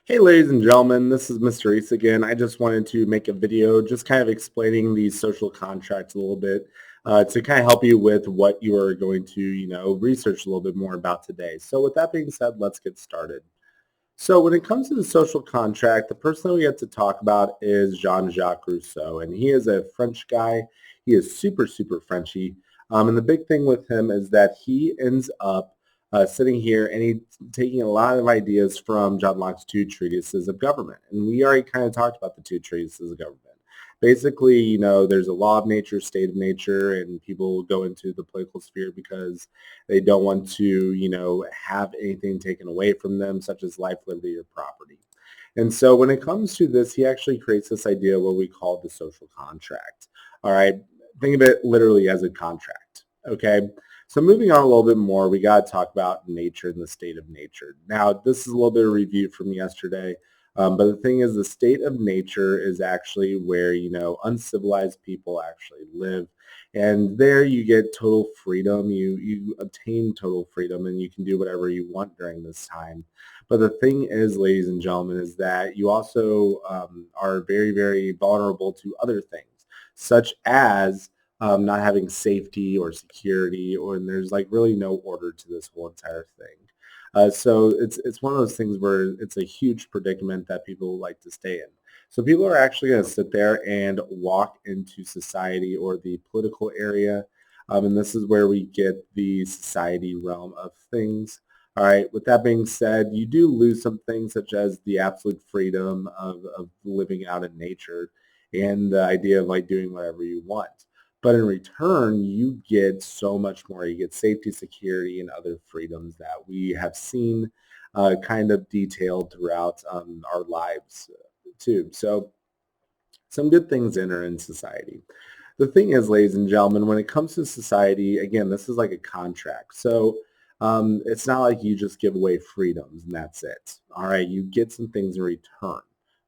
Hey ladies and gentlemen, this is Mr. Reese again. I just wanted to make a video just kind of explaining these social contracts a little bit to kind of help you with what you are going to, research a little bit more about today. So with that being said, let's get started. So when it comes to the social contract, the person that we have to talk about is Jean-Jacques Rousseau, and he is a French guy. He is super, super Frenchy. And the big thing with him is that he ends up sitting here and he's taking a lot of ideas from John Locke's two treatises of government. And we already kind of talked about the two treatises of government. Basically, there's a law of nature, state of nature, and people go into the political sphere because they don't want to, have anything taken away from them, such as life, liberty, or property. And so when it comes to this, he actually creates this idea of what we call the social contract. All right. Think of it literally as a contract. Okay. So moving on a little bit more, we got to talk about nature and the state of nature. Now, this is a little bit of review from yesterday. But the thing is, the state of nature is actually where, uncivilized people actually live. And there you get total freedom. You obtain total freedom and you can do whatever you want during this time. But the thing is, ladies and gentlemen, is that you also are very, very vulnerable to other things, such as not having safety or security, and there's like really no order to this whole entire thing. So it's one of those things where it's a huge predicament that people like to stay in. So people are actually going to sit there and walk into society or the political area, and this is where we get the society realm of things. All right, with that being said, you do lose some things such as the absolute freedom of living out in nature and the idea of like doing whatever you want. But in return, you get so much more. You get safety, security, and other freedoms that we have seen kind of detailed throughout our lives too. So some good things enter in society. The thing is, ladies and gentlemen, when it comes to society, again, this is like a contract. So it's not like you just give away freedoms and that's it. All right, you get some things in return.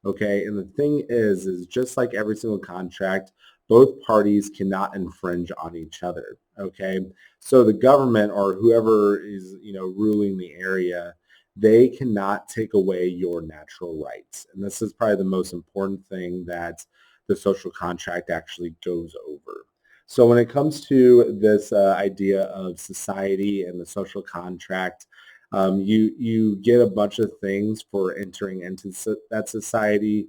Okay, and the thing is just like every single contract, both parties cannot infringe on each other. Okay, so the government or whoever is ruling the area, they cannot take away your natural rights, and this is probably the most important thing that the social contract actually goes over. So when it comes to this idea of society and the social contract, you get a bunch of things for entering into that society.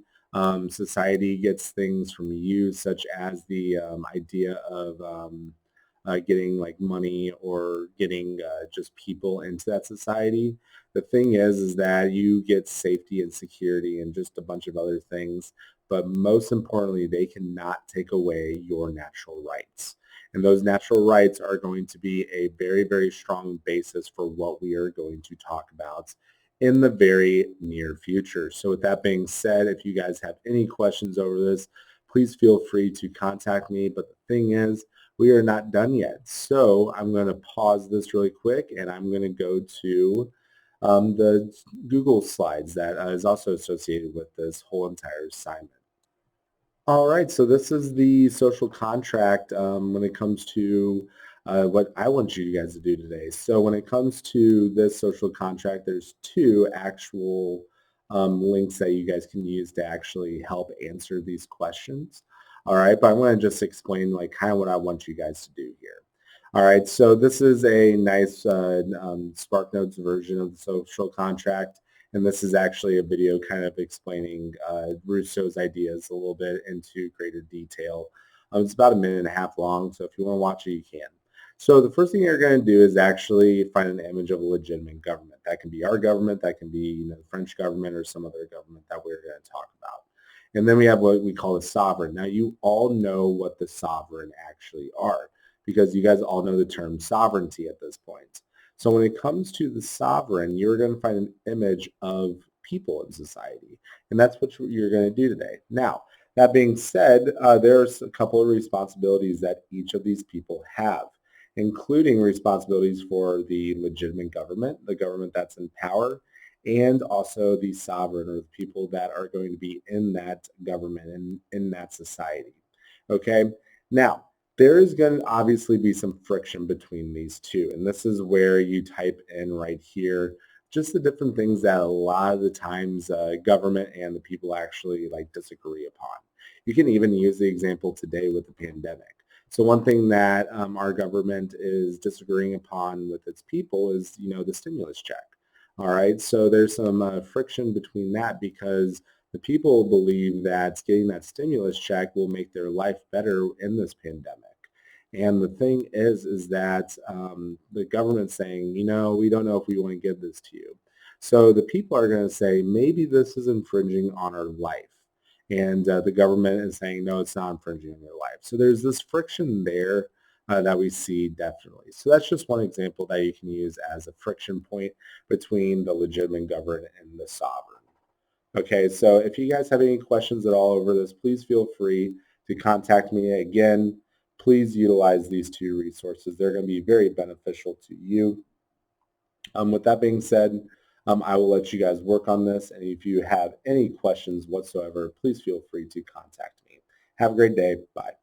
Society gets things from you, such as the idea of getting like money or getting just people into that society. The thing is that you get safety and security and just a bunch of other things. But most importantly, they cannot take away your natural rights. And those natural rights are going to be a very, very strong basis for what we are going to talk about in the very near future. So with that being said, if you guys have any questions over this, please feel free to contact me. But the thing is, we are not done yet. So I'm going to pause this really quick and I'm going to go to the Google slides that is also associated with this whole entire assignment. All right, so this is the social contract when it comes to what I want you guys to do today. So when it comes to this social contract, there's two actual links that you guys can use to actually help answer these questions. All right, but I'm going to just explain like kind of what I want you guys to do here. All right, so this is a nice SparkNotes version of the social contract. And this is actually a video kind of explaining Rousseau's ideas a little bit into greater detail. It's about a minute and a half long, so if you want to watch it, you can. So the first thing you're going to do is actually find an image of a legitimate government. That can be our government, that can be the French government or some other government that we're going to talk about. And then we have what we call a sovereign. Now you all know what the sovereign actually are because you guys all know the term sovereignty at this point. So when it comes to the sovereign, you're going to find an image of people in society. And that's what you're going to do today. Now, that being said, there's a couple of responsibilities that each of these people have, including responsibilities for the legitimate government, the government that's in power, and also the sovereign or the people that are going to be in that government and in that society. Okay, now there is going to obviously be some friction between these two, and this is where you type in right here just the different things that a lot of the times government and the people actually like disagree upon. You can even use the example today with the pandemic. So one thing that our government is disagreeing upon with its people is, the stimulus check. All right, so there's some friction between that because the people believe that getting that stimulus check will make their life better in this pandemic. And the thing is that the government's saying, we don't know if we want to give this to you. So the people are going to say, maybe this is infringing on our life. And the government is saying, no, it's not infringing on your life. So there's this friction there that we see definitely. So that's just one example that you can use as a friction point between the legitimate government and the sovereign. Okay, so if you guys have any questions at all over this, please feel free to contact me. Again, please utilize these two resources. They're going to be very beneficial to you. With that being said, I will let you guys work on this. And if you have any questions whatsoever, please feel free to contact me. Have a great day. Bye.